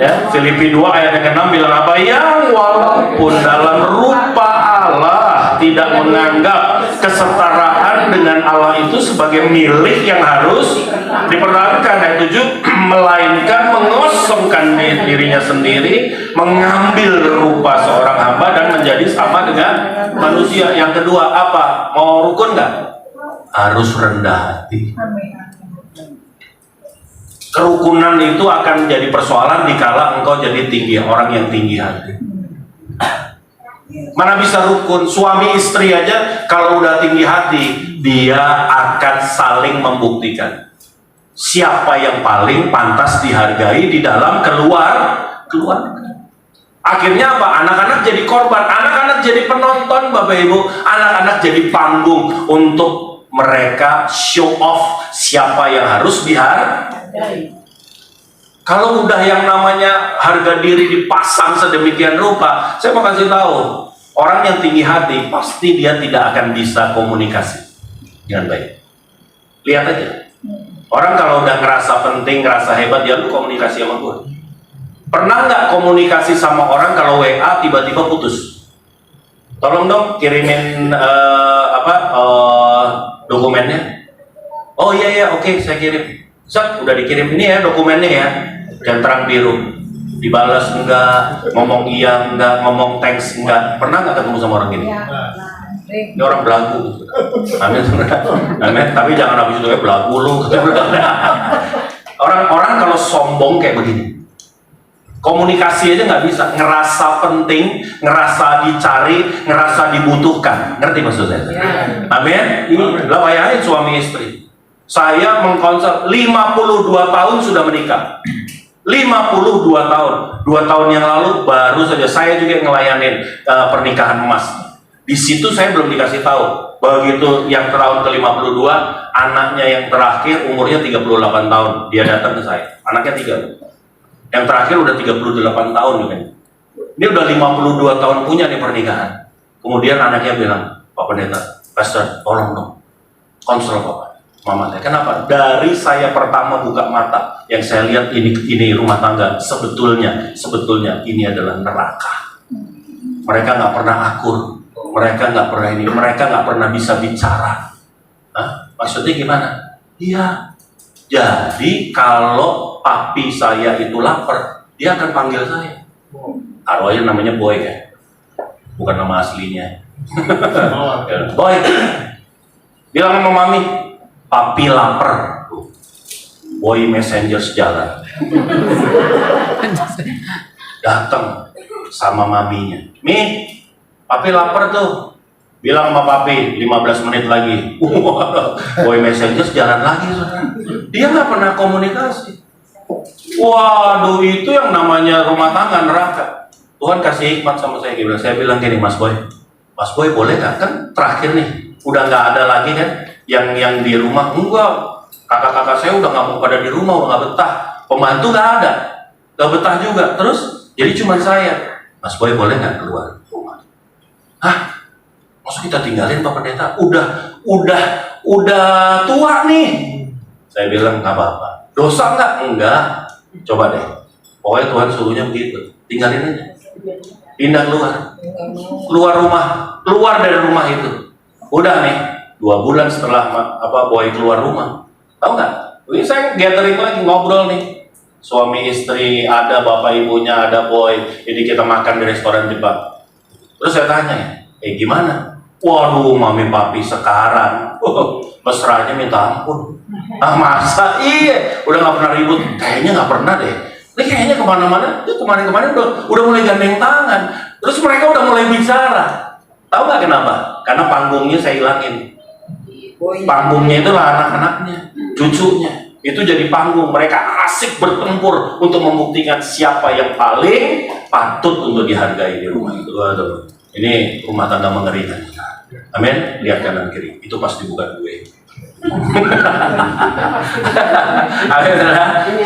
Ya, Filipi 2 ayat yang ke-6 bilang apa? Yang walaupun dalam rupa Allah tidak menganggap kesetaraan dengan Allah itu sebagai milik yang harus dipertahankan. Ayat 7, melainkan mengosongkan dirinya sendiri, mengambil rupa seorang hamba dan menjadi sama dengan manusia. Yang kedua apa? Mau rukun nggak? Harus rendah hati. Kerukunan itu akan jadi persoalan dikala engkau jadi orang yang tinggi hati. Mana bisa rukun? Suami istri aja kalau udah tinggi hati, dia akan saling membuktikan siapa yang paling pantas dihargai di dalam keluarga. Akhirnya apa? Anak-anak jadi korban, anak-anak jadi penonton, Bapak Ibu. Anak-anak jadi panggung untuk mereka show off siapa yang harus dihargai. Kalau udah yang namanya harga diri dipasang sedemikian rupa, saya mau kasih tahu, orang yang tinggi hati pasti dia tidak akan bisa komunikasi dengan baik. Lihat aja, orang kalau udah ngerasa penting, ngerasa hebat, dia lu komunikasi sama gue. Pernah nggak komunikasi sama orang kalau WA tiba-tiba putus? Tolong dong kirimin dokumennya. Oh iya oke, saya kirim. Zat, udah dikirim ini ya dokumennya ya, dan terang biru, dibalas enggak, ngomong iya enggak, ngomong thanks enggak. Pernah nggak ketemu sama orang gini? Ini orang belagu. Amin. Tapi jangan habis itu belagu lu. Orang kalau sombong kayak begini, komunikasi aja nggak bisa, ngerasa penting, ngerasa dicari, ngerasa dibutuhkan. Ngerti maksud saya? Amin. Ini lah bayangin suami istri. Saya mengkonsel 52 tahun sudah menikah. 52 tahun. 2 tahun yang lalu baru saja saya juga ngelayanin pernikahan emas. Di situ saya belum dikasih tahu. Begitu yang tahun ke-52, anaknya yang terakhir umurnya 38 tahun. Dia datang ke saya. Anaknya 3. Yang terakhir udah 38 tahun juga. Ini udah 52 tahun punya nih pernikahan. Kemudian anaknya bilang, Pak Pendeta, Pastor, tolong dong konsel Bapak. Mama saya, kenapa? Dari saya pertama buka mata, yang saya lihat ini rumah tangga sebetulnya ini adalah neraka. Mereka nggak pernah akur, mereka nggak pernah ini, mereka nggak pernah bisa bicara. Hah? Maksudnya gimana? Iya. Jadi kalau papi saya itu lapar, dia akan panggil saya. Arwahnya namanya Boy ya, bukan nama aslinya. Boy, bilang sama mami, papi lapar. Boy messenger sejalan. Datang sama maminya. Mi, papi lapar tuh. Bilang sama papi 15 menit lagi. Boy messenger sejalan lagi, saudara. Dia nggak pernah komunikasi. Waduh, itu yang namanya rumah tangga neraka. Tuhan kasih hikmat sama saya. Saya bilang gini, Mas Boy boleh nggak? Kan terakhir nih, udah nggak ada lagi kan? Yang di rumah, enggak, kakak-kakak saya udah nggak mau pada di rumah, udah nggak betah, pembantu nggak ada, nggak betah juga, terus jadi cuma saya. Mas Boy boleh nggak keluar rumah? Hah? Maksud kita tinggalin Pak Pendeta? Udah tua nih. Saya bilang nggak apa-apa. Dosa nggak? Enggak. Coba deh, pokoknya Tuhan suruhnya begitu, tinggalin aja, pindah keluar rumah, keluar dari rumah itu. Udah nih, 2 bulan setelah Boy keluar rumah, tahu nggak? Ini saya gathering lagi, ngobrol nih, suami istri ada, bapak ibunya ada, Boy. Ini kita makan di restoran Jepang. Terus saya tanya, gimana? Waduh, mami papi sekarang, mesranya minta ampun. Ah masa? Iya, udah nggak pernah ribut. Kayaknya nggak pernah deh. Ini kayaknya kemana-mana, itu kemarin-kemarin udah mulai gandeng tangan. Terus mereka udah mulai bicara. Tahu nggak kenapa? Karena panggungnya saya hilangin. Panggungnya itulah anak-anaknya, cucunya. Itu jadi panggung. Mereka asik bertempur untuk membuktikan siapa yang paling patut untuk dihargai di rumah itu. Aduh, ini rumah tangga mengerikan. Amin. Lihat kanan kiri. Itu pasti bukan gue. Amin.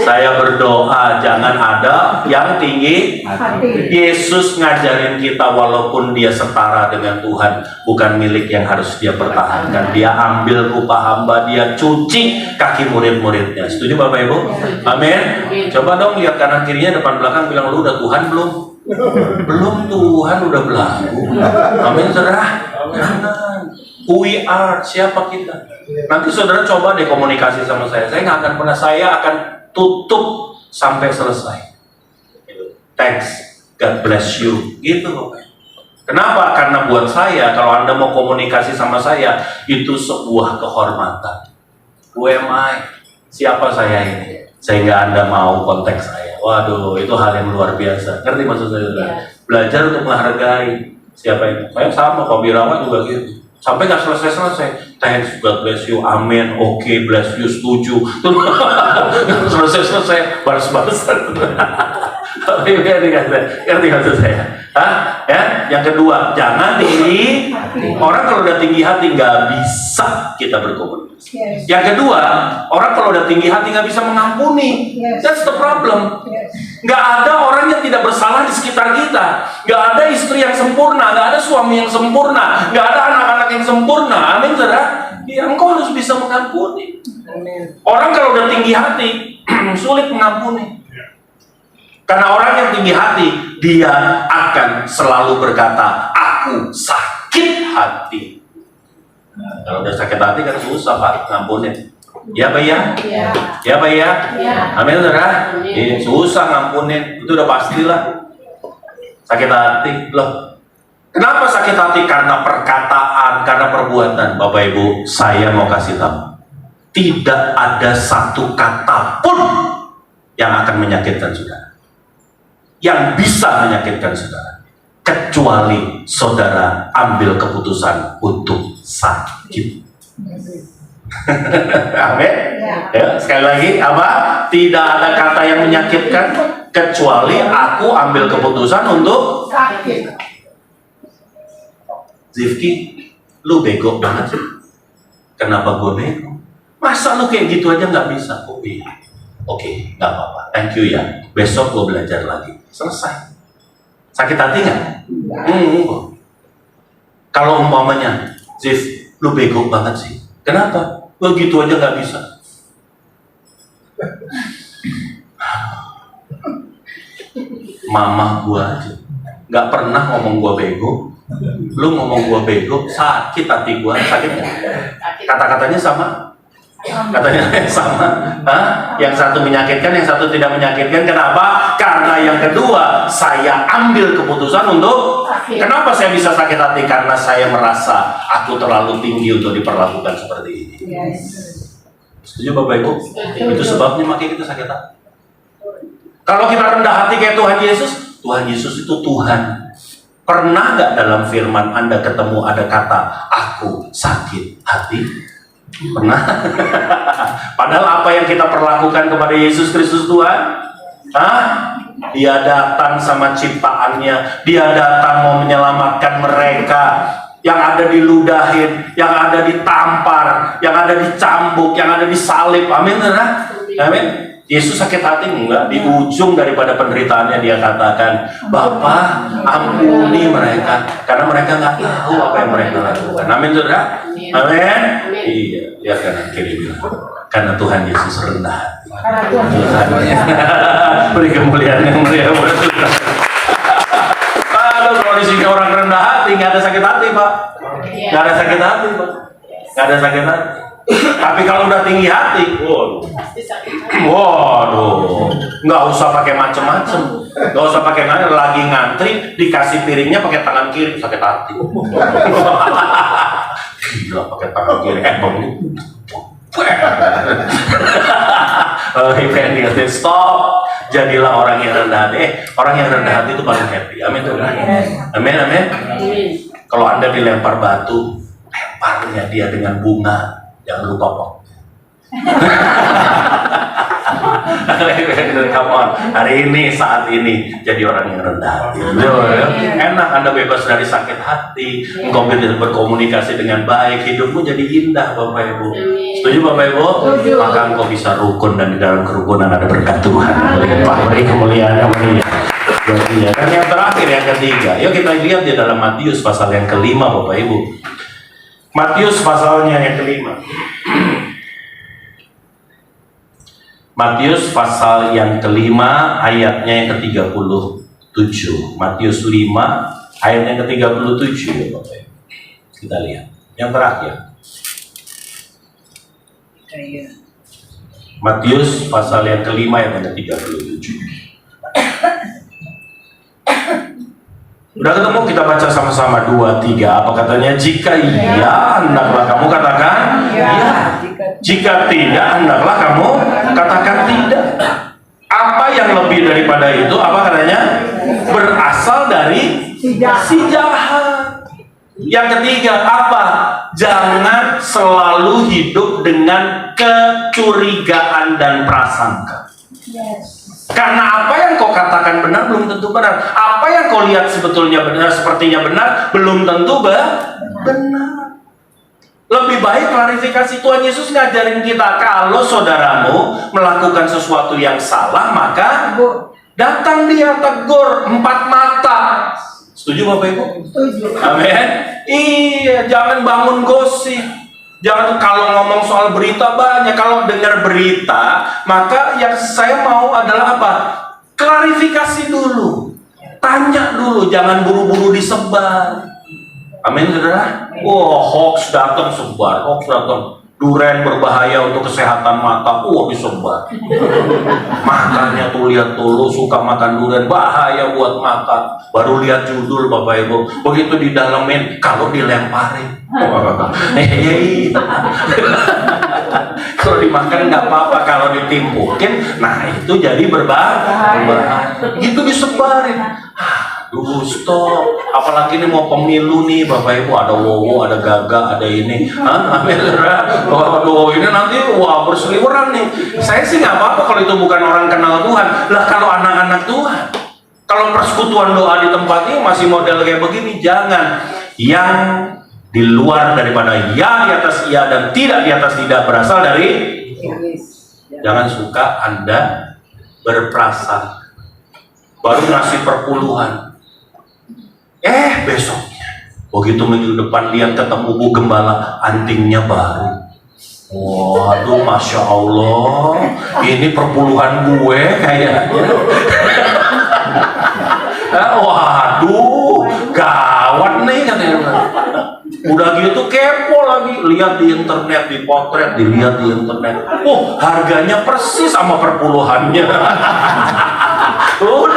Saya berdoa jangan ada yang tinggi hati. Yesus ngajarin kita walaupun dia setara dengan Tuhan, bukan milik yang harus dia pertahankan. Dia ambil rupa hamba, dia cuci kaki murid-muridnya. Setuju Bapak Ibu? Amin. Coba dong lihat kanan kirinya, depan belakang, bilang lu udah Tuhan belum? Belum Tuhan, udah belagu. Amin saudara. Jangan. Who we are, siapa kita? Nanti saudara coba deh komunikasi sama saya nggak akan pernah, saya akan tutup sampai selesai. Thanks, God bless you, gitu Bapak. Kenapa? Karena buat saya, kalau Anda mau komunikasi sama saya, itu sebuah kehormatan. Who am I? Siapa saya ini? Sehingga Anda mau kontak saya. Waduh, itu hal yang luar biasa. Ngerti maksud saya? Belajar untuk menghargai siapa itu. Saya sama, Pak Birawan juga gitu. Sampai nggak selesai-selesai. Thanks, God bless you, amin, oke, bless you, setuju. Selesai-selesai, balas-balasan. Ngerti maksud saya? Ya? Yang kedua, jangan tinggi. Orang kalau udah tinggi hati nggak bisa kita berkomunikasi. Yang kedua, orang kalau udah tinggi hati nggak bisa mengampuni. That's the problem. Nggak ada orang yang tidak bersalah di sekitar kita. Nggak ada istri yang sempurna, nggak ada suami yang sempurna, nggak ada anak-anak yang sempurna. Amin, saudara. Ya, engkau harus bisa mengampuni. Orang kalau udah tinggi hati sulit mengampuni. Karena orang yang tinggi hati, dia akan selalu berkata, aku sakit hati. Nah, kalau udah sakit hati kan susah Pak ngampunin. Ya Pak ya? Ya Pak ya? Amin saudara? Susah ngampunin, itu udah pastilah. Sakit hati loh. Kenapa sakit hati? Karena perkataan, karena perbuatan. Bapak Ibu, saya mau kasih tahu, tidak ada satu kata pun yang akan menyakitkan saudara, yang bisa menyakitkan saudara, kecuali saudara ambil keputusan untuk sakit. Amin. Ya, sekali lagi, apa? Tidak ada kata yang menyakitkan kecuali aku ambil keputusan untuk sakit. Zifki, lu bego banget sih. Kenapa gue bego? Masa lu kayak gitu aja nggak bisa? Oh iya. Oke, nggak apa-apa. Thank you ya. Besok gue belajar lagi. Selesai. Sakit hati nggak? Kalau umpamanya, Zif, lu bego banget sih. Kenapa? Lu gitu aja nggak bisa. Mama gue aja nggak pernah ngomong gue bego. Lu ngomong gue bego, sakit hati gue. Sakit nggak? Kata-katanya sama? Katanya sama. Yang satu menyakitkan, yang satu tidak menyakitkan. Kenapa? Karena yang kedua, saya ambil keputusan untuk sakit. Kenapa saya bisa sakit hati? Karena saya merasa aku terlalu tinggi untuk diperlakukan seperti ini. Setuju Bapak Ibu? Itu sebabnya makanya kita sakit hati. Kalau kita rendah hati kayak Tuhan Yesus itu Tuhan. Pernah nggak dalam firman Anda ketemu ada kata aku sakit hati? Pernah? Padahal apa yang kita perlakukan kepada Yesus Kristus Tuhan? Dia datang sama ciptaannya, dia datang mau menyelamatkan mereka yang ada diludahin, yang ada ditampar, yang ada dicambuk, yang ada disalib. Amin, amin. Yesus sakit hati enggak? Di ujung daripada penderitaannya dia katakan, Bapa ampuni mereka, karena mereka nggak tahu apa yang mereka lakukan. Amin saudara? Amin. Iya, lihat kanan kiri bilang, karena Tuhan Yesus rendah hati. Beri kemuliaan yang mulia buat Tuhan. Aduh, kalau di sini orang rendah hati nggak ada sakit hati Pak, nggak ada sakit hati Pak, nggak ada sakit hati. Tapi kalau udah tinggi hati, waduh, nggak usah pakai macem-macem, nggak usah pakai lagi ngantri, dikasih piringnya pakai tangan kiri, sakit hati. Gila, pakai tangan kiri, stop. Jadilah orang yang rendah hati. Orang yang rendah hati itu paling happy. Amin tuh. Amin, amin. Kalau Anda dilempar batu, lemparnya dia dengan bunga. Jangan lupa Pak. Come on, hari ini, saat ini jadi orang yang rendah hati. Enak, Anda bebas dari sakit hati, engkau berkomunikasi dengan baik, hidupmu jadi indah, Bapak Ibu. Setuju Bapak Ibu? Maka engkau bisa rukun, dan di dalam kerukunan ada berkat Tuhan. Beri kemuliaan kemuliaan. Dan yang terakhir, yang ketiga, yuk kita lihat di dalam Matius pasal yang kelima, Bapak Ibu. Matius pasalnya yang kelima. Matius pasal yang kelima, ayatnya yang ke-37. Matius 5 ayatnya yang ke-37, Bapak Ibu. Kita lihat yang terakhir. Matius pasal yang kelima ayat yang ke-37. Udah ketemu, kita baca sama-sama 2, 3. Apa katanya? Jika iya, hendaklah kamu katakan ya. Jika tidak, hendaklah kamu katakan tidak. Apa yang lebih daripada itu? Apa katanya? Berasal dari si jahat. Yang ketiga apa? Jangan selalu hidup dengan kecurigaan dan prasangka. Karena apa yang kau katakan benar belum tentu benar. Apa yang kau lihat sebetulnya benar, sepertinya benar, belum tentu benar. Lebih baik klarifikasi. Tuhan Yesus ngajarin kita, kalau saudaramu melakukan sesuatu yang salah, maka datang dia tegur 4 mata. Setuju Bapak Ibu? Setuju. Amin. Iya, jangan bangun gosip. Jangan kalau ngomong soal berita banyak. Kalau dengar berita, maka yang saya mau adalah apa? Klarifikasi dulu. Tanya dulu, jangan buru-buru disebar. Amin, saudara? Hoax datang sebar, hoax datang. Duren berbahaya untuk kesehatan mata, disebar. Makanya tuh lihat tuh, lu suka makan duren, bahaya buat mata. Baru lihat judul Bapak Ibu, begitu didalemin, kalau dilemparin. Kalau dimakan nggak apa-apa, kalau ditimpukin, nah itu jadi berbahaya. Gitu disebarin. Aduh, stop. Apalagi ini mau pemilu nih Bapak Ibu, ada Wowo, ada Gaga, ada ini. Waduh, ini nanti berseliweran nih. Saya sih nggak apa-apa kalau itu bukan orang kenal Tuhan. Lah kalau anak-anak Tuhan, kalau persekutuan doa di tempat ini masih model kayak begini, jangan. Yang di luar daripada ya di atas ya dan tidak di atas tidak berasal dari. Jangan suka Anda berprasangka. Baru ngasih perpuluhan. Besoknya begitu minggu depan lihat ketemu Bu Gembala, antingnya baru. Waduh, Masya Allah, ini perpuluhan gue kayaknya. Waduh, gawat nih katanya. Udah gitu kepo lagi, lihat di internet, dipotret, dilihat di internet. Harganya persis sama perpuluhannya. Udah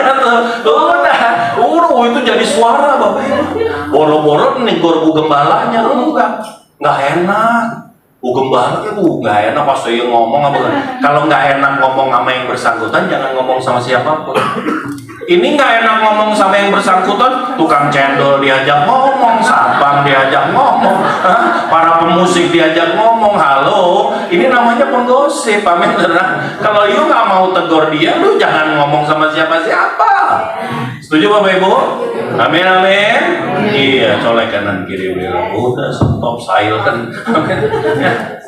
itu jadi suara Bapak Ibu. Boro-boro negor Bu Gembalanya, nggak enak. Bu Gembala nggak enak pas saya ngomong apa. Kalau nggak enak ngomong sama yang bersangkutan, jangan ngomong sama siapapun. Ini nggak enak ngomong sama yang bersangkutan, tukang cendol diajak ngomong, satpam diajak ngomong, para pemusik diajak ngomong. Halo, ini namanya penggosip, amin. Kalau you nggak mau tegur dia, lu jangan ngomong sama siapa-siapa. Setuju Bapak Ibu? Amin, amin. Iya, colek kanan kiri bilang, udah stop silent.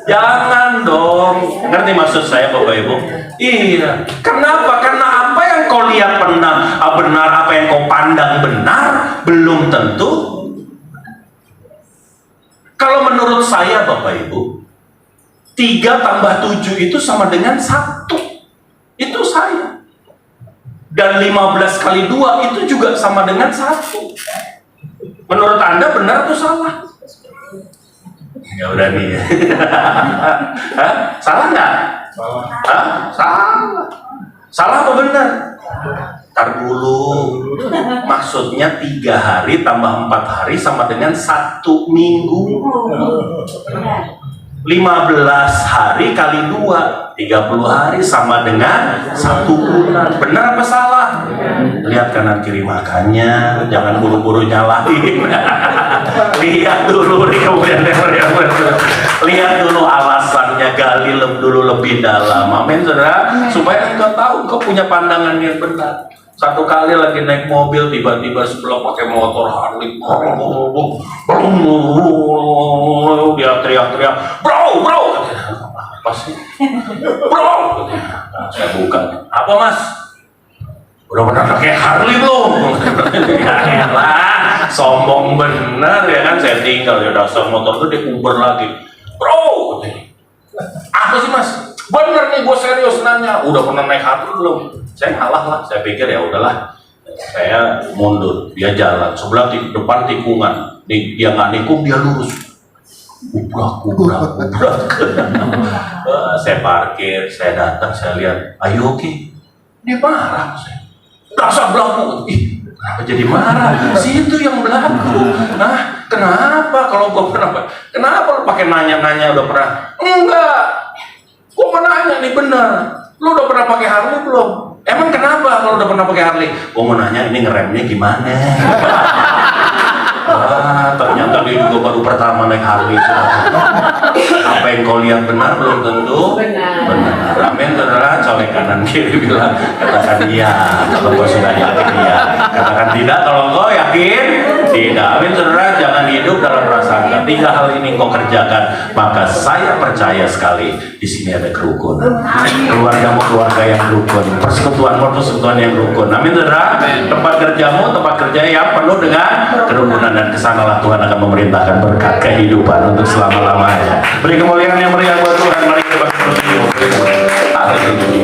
Jangan dong. Ngerti maksud saya Bapak Ibu? Iya. Kenapa? Karena apa yang kau lihat benar, apa yang kau pandang benar, belum tentu. Kalau menurut saya Bapak Ibu, 3 tambah 7 itu sama dengan 1. Itu saya. Dan 15 kali 2 itu juga sama dengan 1. Menurut Anda benar atau salah? Ya udah nih. Salah nggak? Salah. Salah apa benar? Tar dulu. Maksudnya 3 hari tambah 4 hari sama dengan 1 minggu. 15 hari kali 2, 30 hari sama dengan 1 bulan. Benar apa salah? Lihat kanan kiri, makanya jangan buru-buru nyalahin. Lihat dulu nih, kemudian lihat dulu alasannya saudara gali dulu lebih dalam. Amin saudara. Supaya engkau tahu engkau punya pandangan yang benar. Satu kali lagi naik mobil, tiba-tiba sebelah pakai motor Harley, dia teriak-teriak, bro, apa sih, bro? Nah, saya buka, apa mas? Udah pernah pakai Harley belum? Ya lah, sombong bener ya kan, saya tinggal ya dasar motor itu dikuber lagi, bro. Apa sih mas? Bener nih, gue serius nanya. Udah pernah naik Harley belum? Saya ngalah lah. Saya pikir ya udahlah. Saya mundur, dia jalan. Sebelah depan tikungan. Dia nggak nikung, dia lurus. Ubrak. Saya parkir, saya datang, saya lihat. Ayo oke. Dia marah saya. Dasar belagu. Ih, kenapa jadi marah? Situ yang belagu. Nah, kenapa kalau gue pernah? Kenapa lu pakai nanya-nanya udah pernah? Enggak. Gue mau nanya nih bener, lu udah pernah pakai Harley belum? Emang kenapa kalau udah pernah pakai Harley? Gue mau nanya ini ngeremnya gimana? Wah, ternyata dia juga baru pertama naik Harley. Apa yang kau lihat benar belum tentu benar. Amin saudara, colek kanan kiri bilang katakan iya kalau kau sudah yakin iya, katakan tidak kalau kau yakin tidak. Amin saudara, jangan hidup dalam prasangka. 3 hal ini kau kerjakan, maka saya percaya sekali di sini ada kerukunan. Keluargamu keluarga yang rukun, persekutuan yang rukun. Amin saudara. Tempat kerjamu tempat kerja yang penuh dengan kerukunan, dan kesanalah Tuhan akan memerintahkan berkat kehidupan untuk selama-lamanya. Beri kemuliaan yang meriah buat Tuhan. Mari kita berseru. Haleluya.